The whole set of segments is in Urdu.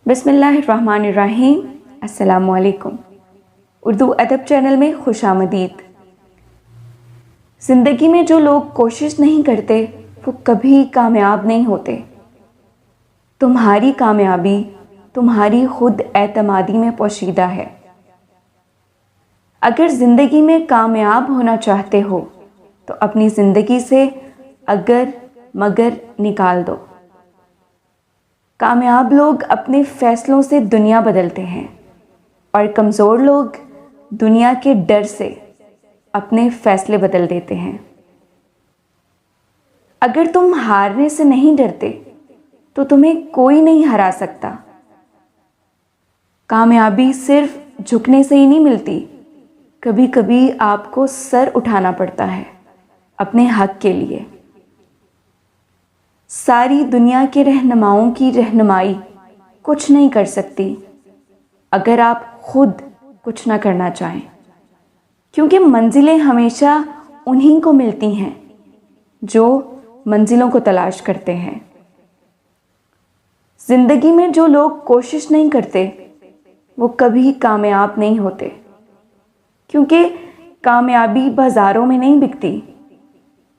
بسم اللہ الرحمن الرحیم۔ السلام علیکم۔ اردو ادب چینل میں خوش آمدید۔ زندگی میں جو لوگ کوشش نہیں کرتے وہ کبھی کامیاب نہیں ہوتے۔ تمہاری کامیابی تمہاری خود اعتمادی میں پوشیدہ ہے۔ اگر زندگی میں کامیاب ہونا چاہتے ہو تو اپنی زندگی سے اگر مگر نکال دو۔ کامیاب لوگ اپنے فیصلوں سے دنیا بدلتے ہیں اور کمزور لوگ دنیا کے ڈر سے اپنے فیصلے بدل دیتے ہیں۔ اگر تم ہارنے سے نہیں ڈرتے تو تمہیں کوئی نہیں ہرا سکتا۔ کامیابی صرف جھکنے سے ہی نہیں ملتی، کبھی کبھی آپ کو سر اٹھانا پڑتا ہے اپنے حق کے لیے۔ ساری دنیا کے رہنماؤں کی رہنمائی کچھ نہیں کر سکتی اگر آپ خود کچھ نہ کرنا چاہیں، کیونکہ منزلیں ہمیشہ انہی کو ملتی ہیں جو منزلوں کو تلاش کرتے ہیں۔ زندگی میں جو لوگ کوشش نہیں کرتے وہ کبھی کامیاب نہیں ہوتے، کیونکہ کامیابی بازاروں میں نہیں بکتی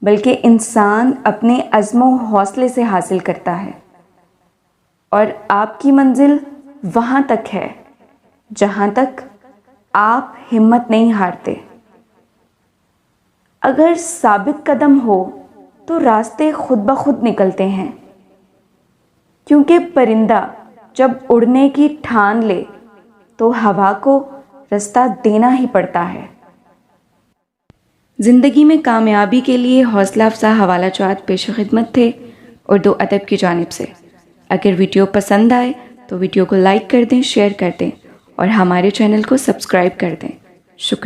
بلکہ انسان اپنے عزم و حوصلے سے حاصل کرتا ہے، اور آپ کی منزل وہاں تک ہے جہاں تک آپ ہمت نہیں ہارتے۔ اگر ثابت قدم ہو تو راستے خود بخود نکلتے ہیں، کیونکہ پرندہ جب اڑنے کی ٹھان لے تو ہوا کو راستہ دینا ہی پڑتا ہے۔ زندگی میں کامیابی کے لیے حوصلہ افزا حوالہ جات پیش خدمت تھے اردو ادب کی جانب سے۔ اگر ویڈیو پسند آئے تو ویڈیو کو لائک کر دیں، شیئر کر دیں اور ہمارے چینل کو سبسکرائب کر دیں۔ شکریہ۔